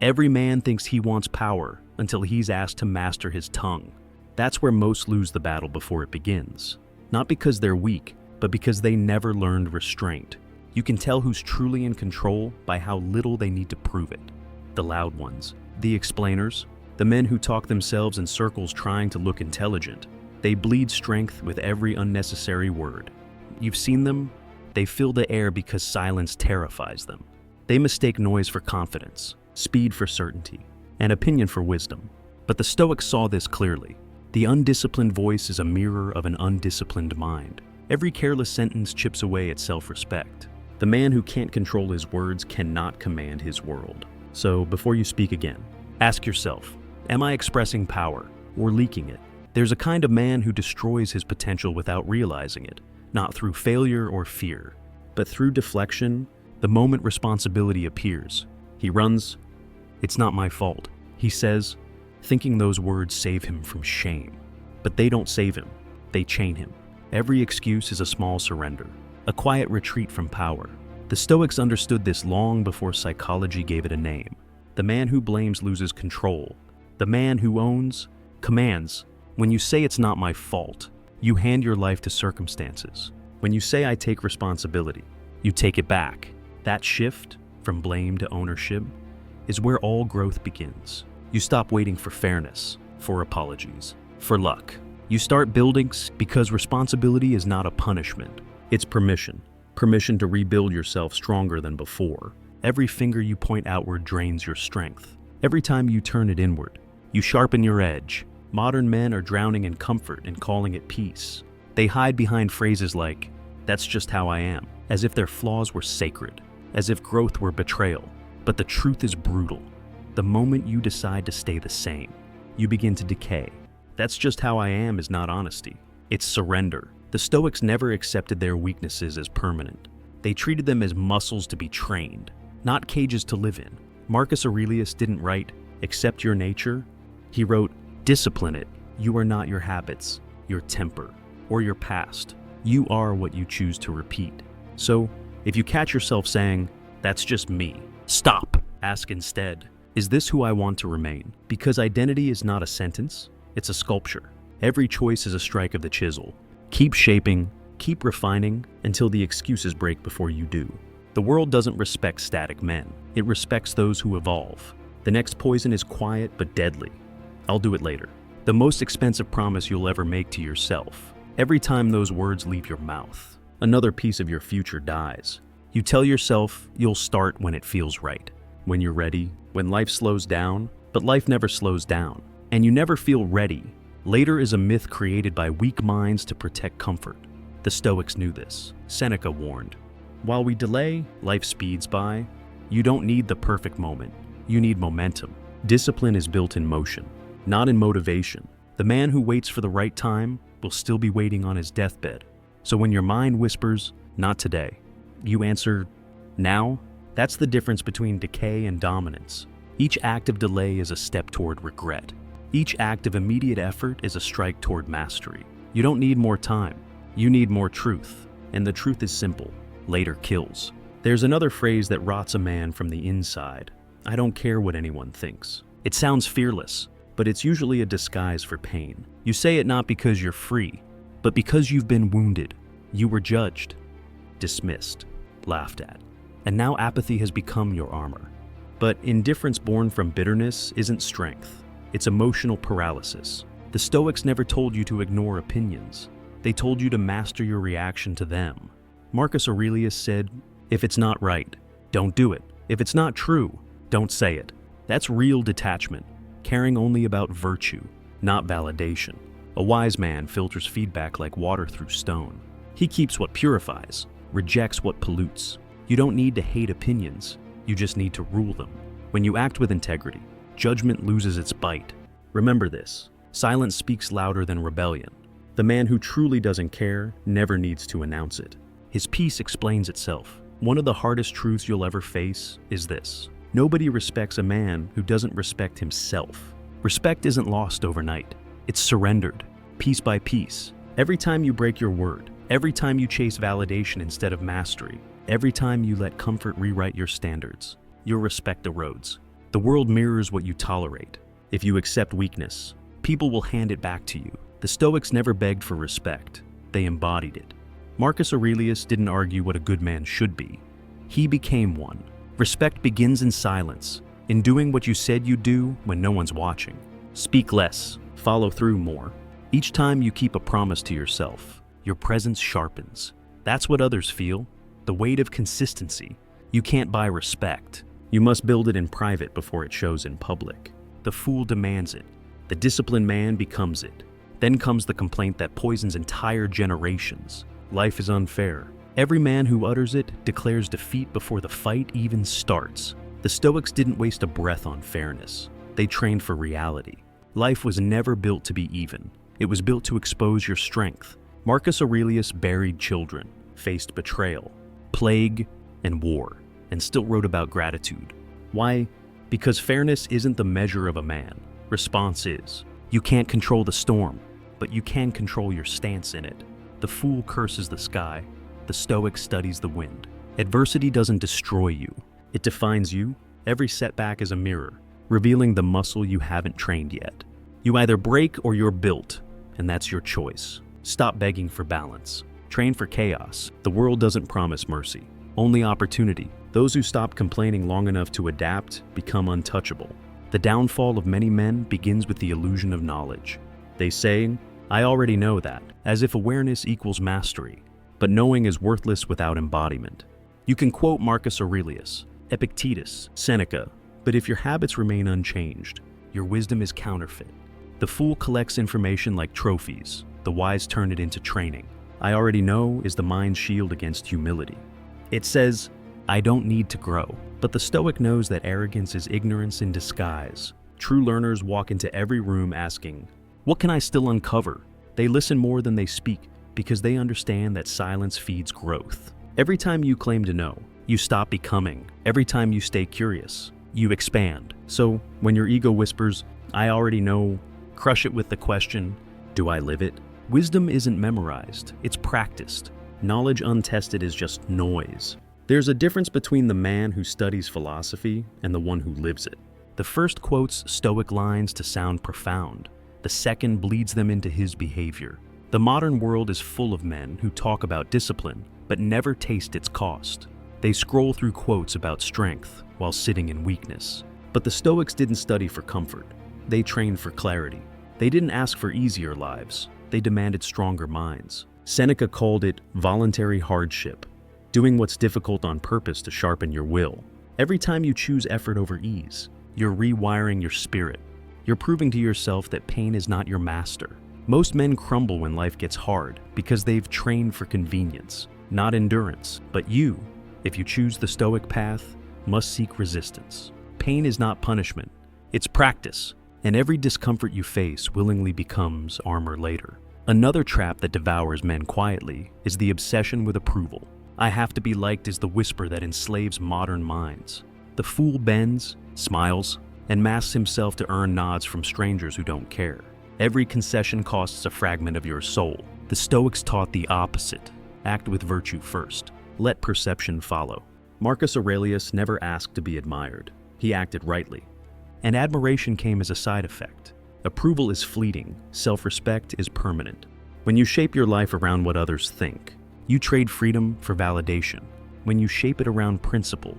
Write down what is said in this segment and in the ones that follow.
Every man thinks he wants power until he's asked to master his tongue. That's where most lose the battle before it begins. Not because they're weak, but because they never learned restraint. You can tell who's truly in control by how little they need to prove it. The loud ones, the explainers, the men who talk themselves in circles trying to look intelligent. They bleed strength with every unnecessary word. You've seen them? They fill the air because silence terrifies them. They mistake noise for confidence, speed for certainty, and opinion for wisdom. But the Stoics saw this clearly. The undisciplined voice is a mirror of an undisciplined mind. Every careless sentence chips away at self-respect. The man who can't control his words cannot command his world. So before you speak again, ask yourself, am I expressing power or leaking it? There's a kind of man who destroys his potential without realizing it, not through failure or fear, but through deflection. The moment responsibility appears, he runs. It's not my fault, he says, thinking those words save him from shame. But they don't save him, they chain him. Every excuse is a small surrender, a quiet retreat from power. The Stoics understood this long before psychology gave it a name. The man who blames loses control. The man who owns commands. When you say it's not my fault, you hand your life to circumstances. When you say I take responsibility, you take it back. That shift from blame to ownership is where all growth begins. You stop waiting for fairness, for apologies, for luck. You start building because responsibility is not a punishment. It's permission. Permission to rebuild yourself stronger than before. Every finger you point outward drains your strength. Every time you turn it inward, you sharpen your edge. Modern men are drowning in comfort and calling it peace. They hide behind phrases like, "That's just how I am," as if their flaws were sacred, as if growth were betrayal. But the truth is brutal. The moment you decide to stay the same, you begin to decay. "That's just how I am" is not honesty. It's surrender. The Stoics never accepted their weaknesses as permanent. They treated them as muscles to be trained, not cages to live in. Marcus Aurelius didn't write, "Accept your nature." He wrote, "Discipline it. You are not your habits, your temper, or your past. You are what you choose to repeat." So, if you catch yourself saying, "That's just me," stop. Ask instead, is this who I want to remain? Because identity is not a sentence, it's a sculpture. Every choice is a strike of the chisel. Keep shaping, keep refining, until the excuses break before you do. The world doesn't respect static men. It respects those who evolve. The next poison is quiet but deadly. I'll do it later. The most expensive promise you'll ever make to yourself. Every time those words leave your mouth, another piece of your future dies. You tell yourself you'll start when it feels right, when you're ready, when life slows down, but life never slows down. And you never feel ready. Later is a myth created by weak minds to protect comfort. The Stoics knew this. Seneca warned, "While we delay, life speeds by." You don't need the perfect moment. You need momentum. Discipline is built in motion, not in motivation. The man who waits for the right time will still be waiting on his deathbed. So when your mind whispers, "Not today," you answer, "Now." That's the difference between decay and dominance. Each act of delay is a step toward regret. Each act of immediate effort is a strike toward mastery. You don't need more time. You need more truth. And the truth is simple. Later kills. There's another phrase that rots a man from the inside. "I don't care what anyone thinks." It sounds fearless, but it's usually a disguise for pain. You say it not because you're free, but because you've been wounded. You were judged, dismissed, laughed at. And now apathy has become your armor. But indifference born from bitterness isn't strength. It's emotional paralysis. The Stoics never told you to ignore opinions. They told you to master your reaction to them. Marcus Aurelius said, "If it's not right, don't do it. If it's not true, don't say it." That's real detachment, caring only about virtue, not validation. A wise man filters feedback like water through stone. He keeps what purifies, rejects what pollutes. You don't need to hate opinions, you just need to rule them. When you act with integrity, judgment loses its bite. Remember this, silence speaks louder than rebellion. The man who truly doesn't care never needs to announce it. His peace explains itself. One of the hardest truths you'll ever face is this: nobody respects a man who doesn't respect himself. Respect isn't lost overnight. It's surrendered, piece by piece. Every time you break your word, every time you chase validation instead of mastery, every time you let comfort rewrite your standards, your respect erodes. The world mirrors what you tolerate. If you accept weakness, people will hand it back to you. The Stoics never begged for respect. They embodied it. Marcus Aurelius didn't argue what a good man should be. He became one. Respect begins in silence, in doing what you said you'd do when no one's watching. Speak less, follow through more. Each time you keep a promise to yourself, your presence sharpens. That's what others feel, the weight of consistency. You can't buy respect. You must build it in private before it shows in public. The fool demands it. The disciplined man becomes it. Then comes the complaint that poisons entire generations. Life is unfair. Every man who utters it declares defeat before the fight even starts. The Stoics didn't waste a breath on fairness. They trained for reality. Life was never built to be even. It was built to expose your strength. Marcus Aurelius buried children, faced betrayal, plague, and war, and still wrote about gratitude. Why? Because fairness isn't the measure of a man. Response is. You can't control the storm, but you can control your stance in it. The fool curses the sky. The Stoic studies the wind. Adversity doesn't destroy you. It defines you. Every setback is a mirror, revealing the muscle you haven't trained yet. You either break or you're built, and that's your choice. Stop begging for balance. Train for chaos. The world doesn't promise mercy, only opportunity. Those who stop complaining long enough to adapt become untouchable. The downfall of many men begins with the illusion of knowledge. They say, I already know that, as if awareness equals mastery. But knowing is worthless without embodiment. You can quote Marcus Aurelius, Epictetus, Seneca, but if your habits remain unchanged, your wisdom is counterfeit. The fool collects information like trophies. The wise turn it into training. I already know is the mind's shield against humility. It says, I don't need to grow. But the Stoic knows that arrogance is ignorance in disguise. True learners walk into every room asking, what can I still uncover? They listen more than they speak because they understand that silence feeds growth. Every time you claim to know, you stop becoming. Every time you stay curious, you expand. So when your ego whispers, I already know, crush it with the question, do I live it? Wisdom isn't memorized, it's practiced. Knowledge untested is just noise. There's a difference between the man who studies philosophy and the one who lives it. The first quotes Stoic lines to sound profound. The second bleeds them into his behavior. The modern world is full of men who talk about discipline, but never taste its cost. They scroll through quotes about strength while sitting in weakness. But the Stoics didn't study for comfort. They trained for clarity. They didn't ask for easier lives. They demanded stronger minds. Seneca called it voluntary hardship, doing what's difficult on purpose to sharpen your will. Every time you choose effort over ease, you're rewiring your spirit. You're proving to yourself that pain is not your master. Most men crumble when life gets hard because they've trained for convenience, not endurance. But you, if you choose the Stoic path, must seek resistance. Pain is not punishment, it's practice. And every discomfort you face willingly becomes armor later. Another trap that devours men quietly is the obsession with approval. I have to be liked is the whisper that enslaves modern minds. The fool bends, smiles, and masks himself to earn nods from strangers who don't care. Every concession costs a fragment of your soul. The Stoics taught the opposite. Act with virtue first. Let perception follow. Marcus Aurelius never asked to be admired. He acted rightly. And admiration came as a side effect. Approval is fleeting. Self-respect is permanent. When you shape your life around what others think, you trade freedom for validation. When you shape it around principle,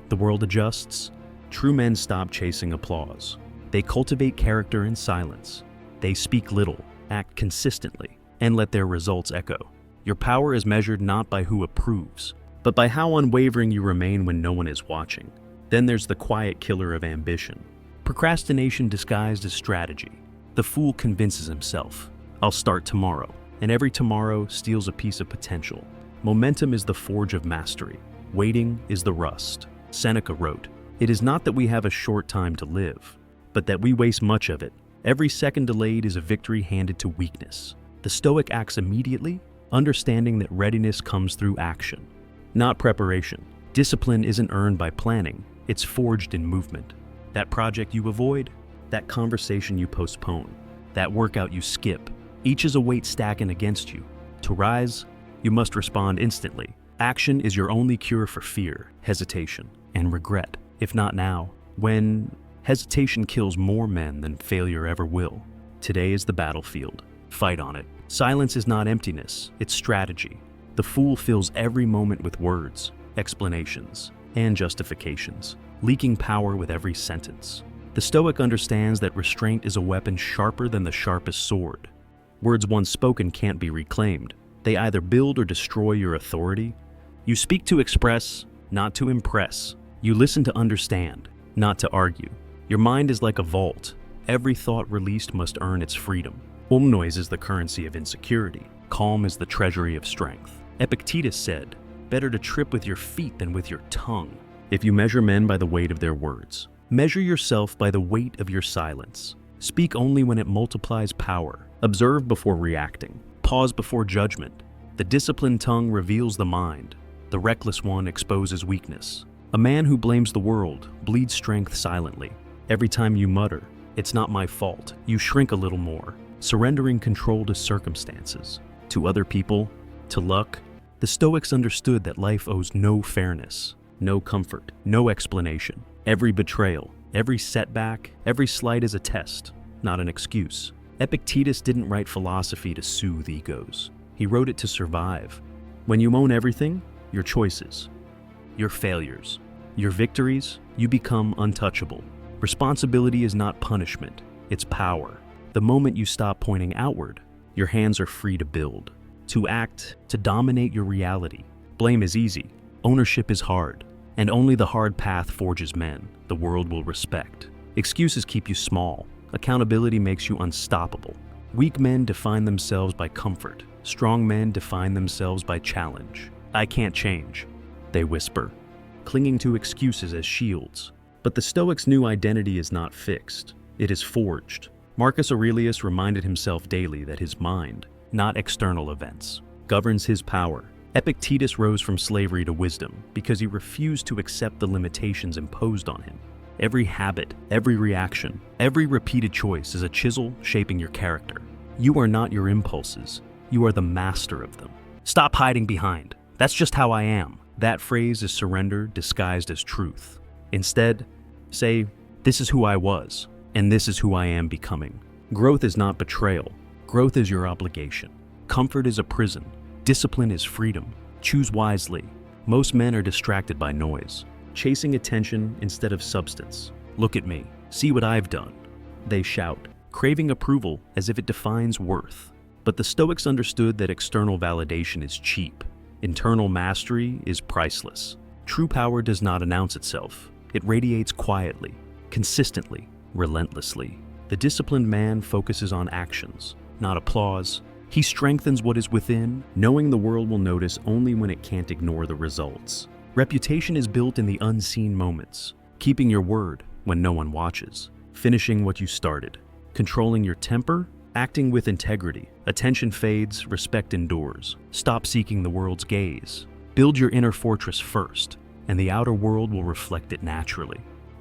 the world adjusts. True men stop chasing applause. They cultivate character in silence. They speak little, act consistently, and let their results echo. Your power is measured not by who approves, but by how unwavering you remain when no one is watching. Then there's the quiet killer of ambition. Procrastination disguised as strategy. The fool convinces himself, I'll start tomorrow, and every tomorrow steals a piece of potential. Momentum is the forge of mastery. Waiting is the rust. Seneca wrote, it is not that we have a short time to live, but that we waste much of it. Every second delayed is a victory handed to weakness. The Stoic acts immediately, understanding that readiness comes through action, not preparation. Discipline isn't earned by planning, it's forged in movement. That project you avoid, that conversation you postpone, that workout you skip, each is a weight stacking against you. To rise, you must respond instantly. Action is your only cure for fear, hesitation, and regret. If not now, When hesitation kills more men than failure ever will. Today is the battlefield. Fight on it. Silence is not emptiness, it's strategy. The fool fills every moment with words, explanations, and justifications, leaking power with every sentence. The Stoic understands that restraint is a weapon sharper than the sharpest sword. Words once spoken can't be reclaimed. They either build or destroy your authority. You speak to express, not to impress. You listen to understand, not to argue. Your mind is like a vault. Every thought released must earn its freedom. Noise is the currency of insecurity. Calm is the treasury of strength. Epictetus said, "Better to trip with your feet than with your tongue." If you measure men by the weight of their words, measure yourself by the weight of your silence. Speak only when it multiplies power. Observe before reacting. Pause before judgment. The disciplined tongue reveals the mind. The reckless one exposes weakness. A man who blames the world bleeds strength silently. Every time you mutter, "It's not my fault," you shrink a little more, surrendering control to circumstances, to other people, to luck. The Stoics understood that life owes no fairness, no comfort, no explanation. Every betrayal, every setback, every slight is a test, not an excuse. Epictetus didn't write philosophy to soothe egos. He wrote it to survive. When you own everything, your choices, your failures, your victories, you become untouchable. Responsibility is not punishment, it's power. The moment you stop pointing outward, your hands are free to build, to act, to dominate your reality. Blame is easy, ownership is hard, and only the hard path forges men the world will respect. Excuses keep you small, accountability makes you unstoppable. Weak men define themselves by comfort, strong men define themselves by challenge. "I can't change," they whisper, clinging to excuses as shields. But the Stoics' new identity is not fixed, it is forged. Marcus Aurelius reminded himself daily that his mind, not external events, governs his power. Epictetus rose from slavery to wisdom because he refused to accept the limitations imposed on him. Every habit, every reaction, every repeated choice is a chisel shaping your character. You are not your impulses, you are the master of them. Stop hiding behind, "That's just how I am." That phrase is surrender disguised as truth. Instead, say, "This is who I was, and this is who I am becoming." Growth is not betrayal. Growth is your obligation. Comfort is a prison. Discipline is freedom. Choose wisely. Most men are distracted by noise, chasing attention instead of substance. "Look at me. See what I've done," they shout, craving approval as if it defines worth. But the Stoics understood that external validation is cheap. Internal mastery is priceless. True power does not announce itself. It radiates quietly, consistently, relentlessly. The disciplined man focuses on actions, not applause. He strengthens what is within, knowing the world will notice only when it can't ignore the results. Reputation is built in the unseen moments, keeping your word when no one watches, finishing what you started, controlling your temper, acting with integrity. Attention fades, respect endures. Stop seeking the world's gaze. Build your inner fortress first, and the outer world will reflect it naturally.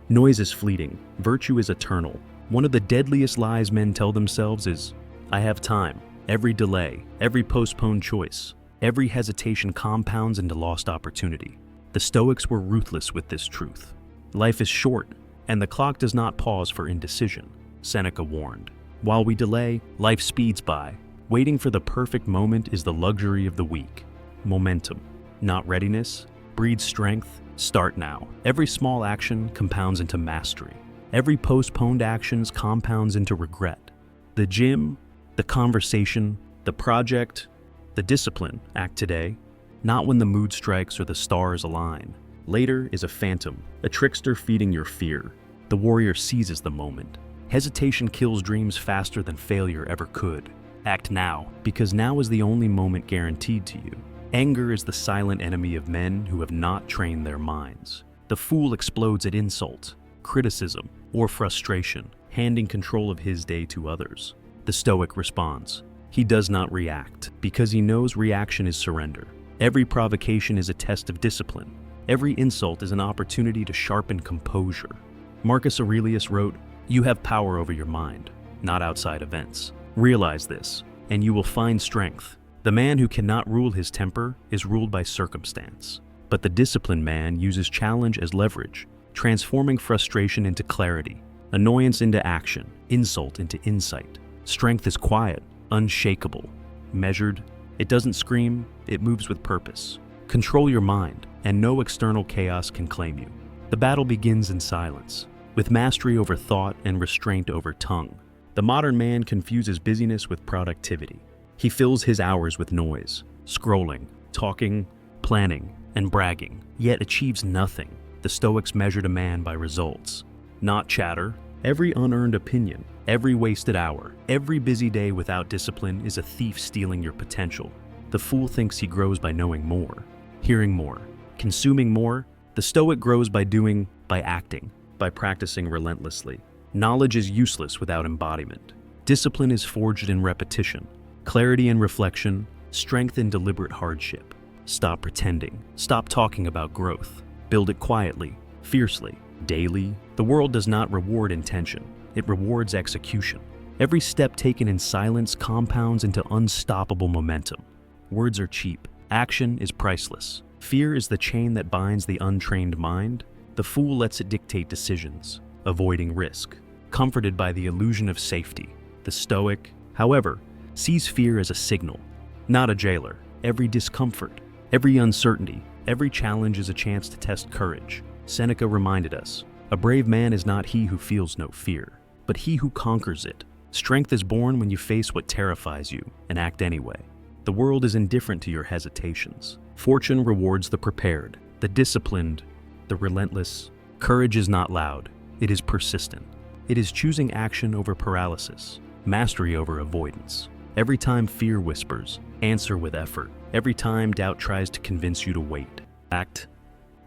Noise is fleeting, virtue is eternal. One of the deadliest lies men tell themselves is, "I have time." Every delay, every postponed choice, every hesitation compounds into lost opportunity. The Stoics were ruthless with this truth. Life is short, and the clock does not pause for indecision, Seneca warned. While we delay, life speeds by. Waiting for the perfect moment is the luxury of the weak. Momentum, not readiness, breeds strength. Start now. Every small action compounds into mastery. Every postponed action compounds into regret. The gym, the conversation, the project, the discipline act today, not when the mood strikes or the stars align. Later is a phantom, a trickster feeding your fear. The warrior seizes the moment. Hesitation kills dreams faster than failure ever could. Act now, because now is the only moment guaranteed to you. Anger is the silent enemy of men who have not trained their minds. The fool explodes at insult, criticism, or frustration, handing control of his day to others. The Stoic responds. He does not react, because he knows reaction is surrender. Every provocation is a test of discipline. Every insult is an opportunity to sharpen composure. Marcus Aurelius wrote, "You have power over your mind, not outside events. Realize this, and you will find strength. The man who cannot rule his temper is ruled by circumstance. But the disciplined man uses challenge as leverage. transforming frustration into clarity, annoyance into action, insult into insight. Strength is quiet, unshakable, measured. It doesn't scream, it moves with purpose. Control your mind, and no external chaos can claim you. The battle begins in silence, with mastery over thought and restraint over tongue. The modern man confuses busyness with productivity. He fills his hours with noise, scrolling, talking, planning, and bragging, yet achieves nothing. The Stoics measured a man by results, not chatter. Every unearned opinion, every wasted hour, every busy day without discipline is a thief stealing your potential. The fool thinks he grows by knowing more, hearing more, consuming more. The Stoic grows by doing, by acting, by practicing relentlessly. Knowledge is useless without embodiment. Discipline is forged in repetition. Clarity in reflection, strength in deliberate hardship. Stop pretending. Stop talking about growth. Build it quietly, fiercely, daily. The world does not reward intention. It rewards execution. Every step taken in silence compounds into unstoppable momentum. Words are cheap. Action is priceless. Fear is the chain that binds the untrained mind. The fool lets it dictate decisions, avoiding risk, comforted by the illusion of safety. The Stoic, however, sees fear as a signal, not a jailer. Every discomfort, every uncertainty, every challenge is a chance to test courage. Seneca reminded us, a brave man is not he who feels no fear, but he who conquers it. Strength is born when you face what terrifies you and act anyway. The world is indifferent to your hesitations. Fortune rewards the prepared, the disciplined, the relentless. Courage is not loud, it is persistent. It is choosing action over paralysis, mastery over avoidance. Every time fear whispers, answer with effort. Every time doubt tries to convince you to wait, act.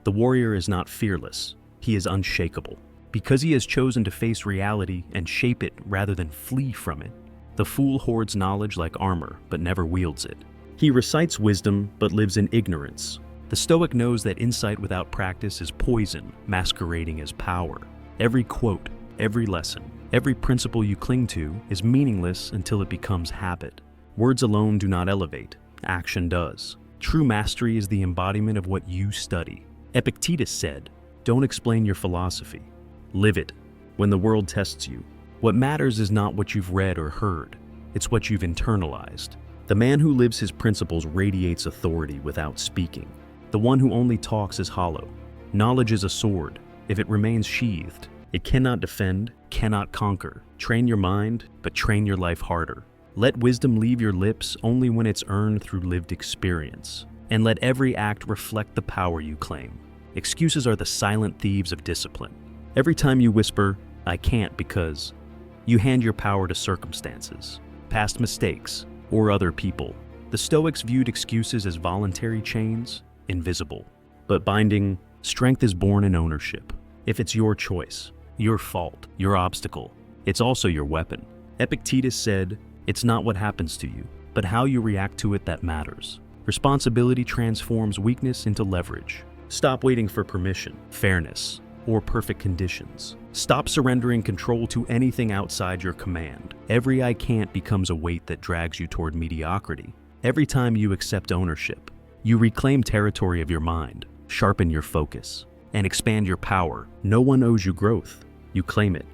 The warrior is not fearless, he is unshakable, because he has chosen to face reality and shape it rather than flee from it. The fool hoards knowledge like armor, but never wields it. He recites wisdom, but lives in ignorance. The Stoic knows that insight without practice is poison, masquerading as power. Every quote, every lesson, every principle you cling to is meaningless until it becomes habit. Words alone do not elevate, action does. True mastery is the embodiment of what you study. Epictetus said, "Don't explain your philosophy. Live it." When the world tests you, what matters is not what you've read or heard, it's what you've internalized. The man who lives his principles radiates authority without speaking. The one who only talks is hollow. Knowledge is a sword. If it remains sheathed, it cannot defend, cannot conquer. Train your mind, but train your life harder. Let wisdom leave your lips only when it's earned through lived experience. And let every act reflect the power you claim. Excuses are the silent thieves of discipline. Every time you whisper, "I can't because," you hand your power to circumstances, past mistakes, or other people. The Stoics viewed excuses as voluntary chains, invisible. But binding, strength is born in ownership. If it's your choice, your fault, your obstacle, it's also your weapon. Epictetus said, "It's not what happens to you, but how you react to it that matters." Responsibility transforms weakness into leverage. Stop waiting for permission, fairness, or perfect conditions. Stop surrendering control to anything outside your command. Every "I can't" becomes a weight that drags you toward mediocrity. Every time you accept ownership, you reclaim territory of your mind, sharpen your focus, and expand your power. No one owes you growth. You claim it.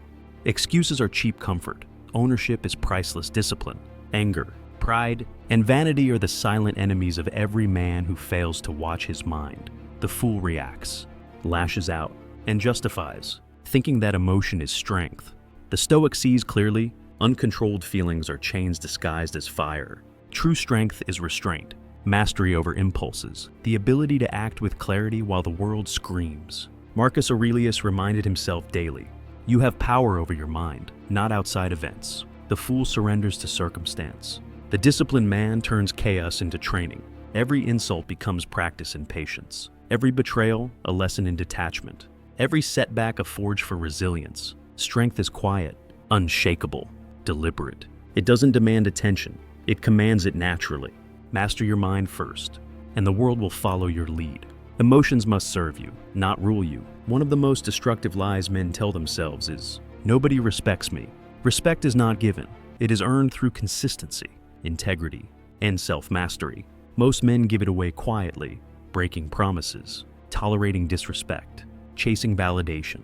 Excuses are cheap comfort. Ownership is priceless discipline. Anger, pride, and vanity are the silent enemies of every man who fails to watch his mind. The fool reacts, lashes out, and justifies, thinking that emotion is strength. The Stoic sees clearly, uncontrolled feelings are chains disguised as fire. True strength is restraint, mastery over impulses, the ability to act with clarity while the world screams. Marcus Aurelius reminded himself daily, "You have power over your mind, not outside events." The fool surrenders to circumstance. The disciplined man turns chaos into training. Every insult becomes practice in patience. Every betrayal, a lesson in detachment. Every setback, a forge for resilience. Strength is quiet, unshakable, deliberate. It doesn't demand attention. It commands it naturally. Master your mind first, and the world will follow your lead. Emotions must serve you, not rule you. One of the most destructive lies men tell themselves is, "Nobody respects me." Respect is not given. It is earned through consistency, integrity, and self-mastery. Most men give it away quietly, breaking promises, tolerating disrespect, chasing validation,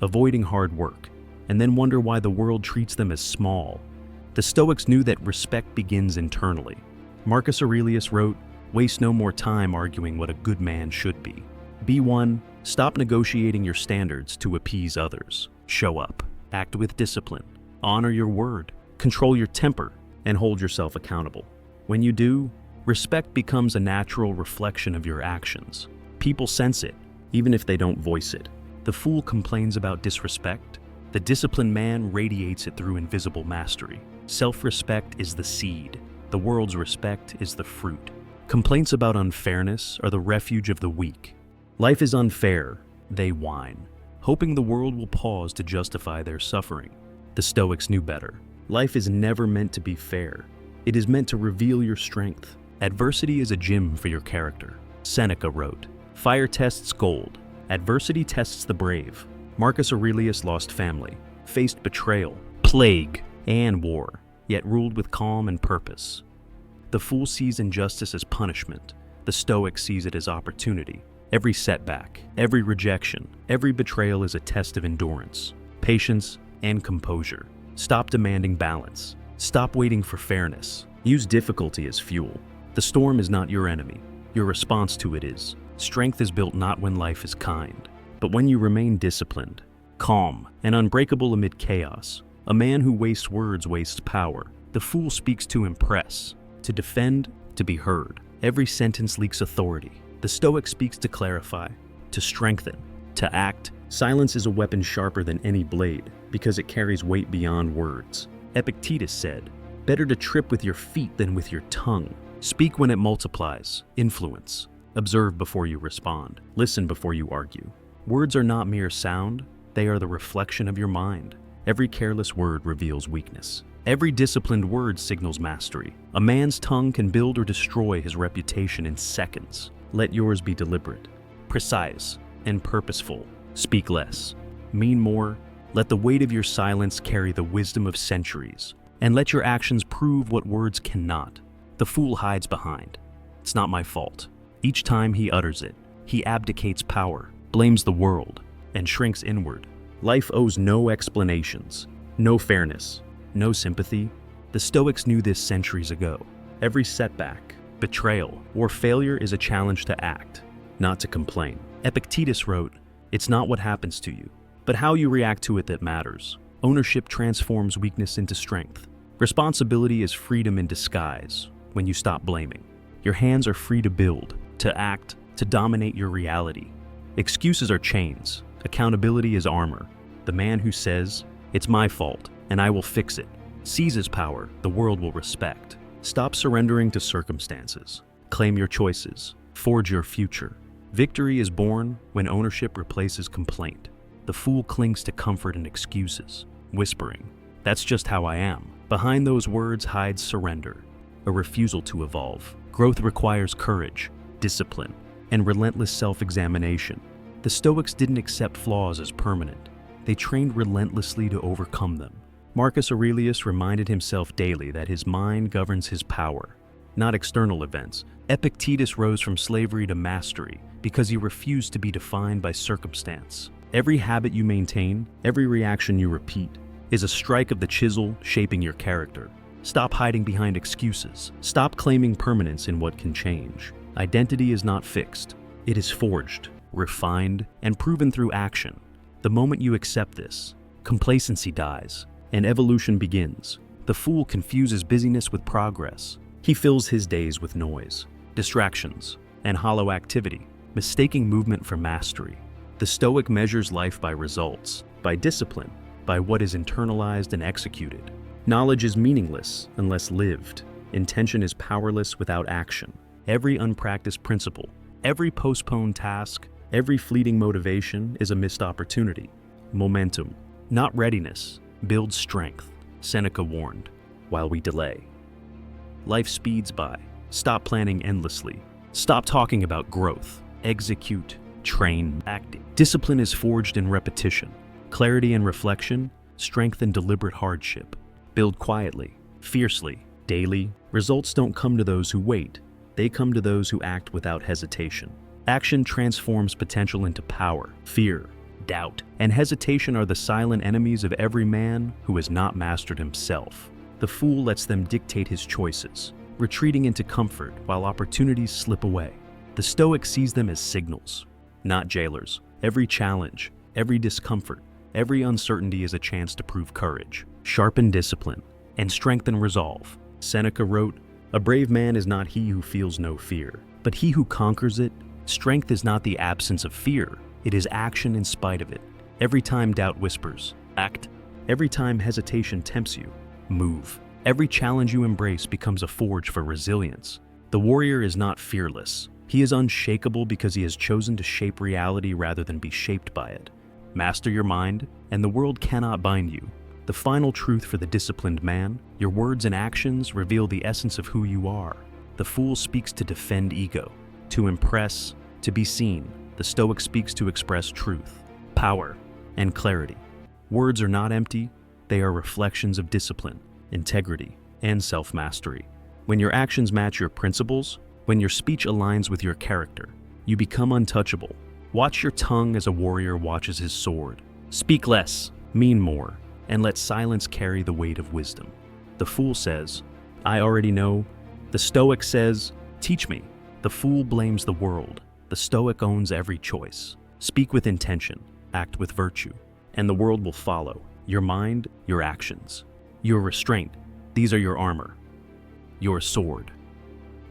avoiding hard work, and then wonder why the world treats them as small. The Stoics knew that respect begins internally. Marcus Aurelius wrote, "Waste no more time arguing what a good man should be. Be one, stop negotiating your standards to appease others. Show up, act with discipline, honor your word, control your temper, and hold yourself accountable. When you do, respect becomes a natural reflection of your actions. People sense it, even if they don't voice it. The fool complains about disrespect. The disciplined man radiates it through invisible mastery. Self-respect is the seed. The world's respect is the fruit. Complaints about unfairness are the refuge of the weak. Life is unfair, they whine, hoping the world will pause to justify their suffering. The Stoics knew better. Life is never meant to be fair. It is meant to reveal your strength. Adversity is a gym for your character. Seneca wrote, "Fire tests gold. Adversity tests the brave." Marcus Aurelius lost family, faced betrayal, plague, and war, yet ruled with calm and purpose. The fool sees injustice as punishment. The Stoic sees it as opportunity. Every setback, every rejection, every betrayal is a test of endurance, patience, and composure. Stop demanding balance. Stop waiting for fairness. Use difficulty as fuel. The storm is not your enemy. Your response to it is. Strength is built not when life is kind, but when you remain disciplined, calm, and unbreakable amid chaos. A man who wastes words wastes power. The fool speaks to impress, to defend, to be heard. Every sentence leaks authority. The Stoic speaks to clarify, to strengthen, to act. Silence is a weapon sharper than any blade because it carries weight beyond words. Epictetus said, "Better to trip with your feet than with your tongue." Speak when it multiplies, influence. Observe before you respond. Listen before you argue. Words are not mere sound, they are the reflection of your mind. Every careless word reveals weakness. Every disciplined word signals mastery. A man's tongue can build or destroy his reputation in seconds. Let yours be deliberate, precise, and purposeful. Speak less, mean more. Let the weight of your silence carry the wisdom of centuries, and let your actions prove what words cannot. The fool hides behind, "It's not my fault." Each time he utters it, he abdicates power, blames the world, and shrinks inward. Life owes no explanations, no fairness, no sympathy. The Stoics knew this centuries ago. Every setback, betrayal, or failure is a challenge to act, not to complain. Epictetus wrote, "It's not what happens to you, but how you react to it that matters." Ownership transforms weakness into strength. Responsibility is freedom in disguise when you stop blaming. Your hands are free to build, to act, to dominate your reality. Excuses are chains. Accountability is armor. The man who says, "It's my fault, and I will fix it," seizes power the world will respect. Stop surrendering to circumstances. Claim your choices. Forge your future. Victory is born when ownership replaces complaint. The fool clings to comfort and excuses, whispering, "That's just how I am." Behind those words hides surrender, a refusal to evolve. Growth requires courage, discipline, and relentless self-examination. The Stoics didn't accept flaws as permanent. They trained relentlessly to overcome them. Marcus Aurelius reminded himself daily that his mind governs his power, not external events. Epictetus rose from slavery to mastery because he refused to be defined by circumstance. Every habit you maintain, every reaction you repeat, is a strike of the chisel shaping your character. Stop hiding behind excuses. Stop claiming permanence in what can change. Identity is not fixed. It is forged, refined, and proven through action. The moment you accept this, complacency dies, and evolution begins. The fool confuses busyness with progress. He fills his days with noise, distractions, and hollow activity, mistaking movement for mastery. The Stoic measures life by results, by discipline, by what is internalized and executed. Knowledge is meaningless unless lived. Intention is powerless without action. Every unpracticed principle, every postponed task, every fleeting motivation is a missed opportunity. Momentum, not readiness, builds strength, Seneca warned, while we delay. Life speeds by. Stop planning endlessly. Stop talking about growth. Execute, train, acting. Discipline is forged in repetition. Clarity and reflection, strength and deliberate hardship. Build quietly, fiercely, daily. Results don't come to those who wait. They come to those who act without hesitation. Action transforms potential into power. Fear, doubt, and hesitation are the silent enemies of every man who has not mastered himself. The fool lets them dictate his choices, retreating into comfort while opportunities slip away. The Stoic sees them as signals, not jailers. Every challenge, every discomfort, every uncertainty is a chance to prove courage, sharpen discipline, and strengthen resolve. Seneca wrote, "A brave man is not he who feels no fear, but he who conquers it. Strength is not the absence of fear, it is action in spite of it. Every time doubt whispers, act. Every time hesitation tempts you, move. Every challenge you embrace becomes a forge for resilience." The warrior is not fearless. He is unshakable because he has chosen to shape reality rather than be shaped by it. Master your mind, and the world cannot bind you. The final truth for the disciplined man: your words and actions reveal the essence of who you are. The fool speaks to defend ego, to impress, to be seen. The Stoic speaks to express truth, power, and clarity. Words are not empty, they are reflections of discipline, integrity, and self-mastery. When your actions match your principles, when your speech aligns with your character, you become untouchable. Watch your tongue as a warrior watches his sword. Speak less, mean more, and let silence carry the weight of wisdom. The fool says, "I already know." The Stoic says, "Teach me." The fool blames the world. The Stoic owns every choice. Speak with intention, act with virtue, and the world will follow. Your mind, your actions. Your restraint, these are your armor. Your sword,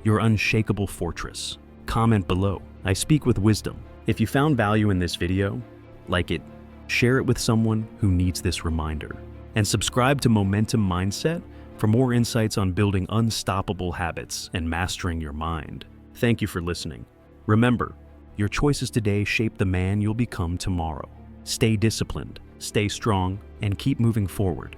your unshakable fortress. Comment below. I speak with wisdom. If you found value in this video, like it, share it with someone who needs this reminder, and subscribe to Momentum Mindset for more insights on building unstoppable habits and mastering your mind. Thank you for listening. Remember, your choices today shape the man you'll become tomorrow. Stay disciplined, stay strong, and keep moving forward.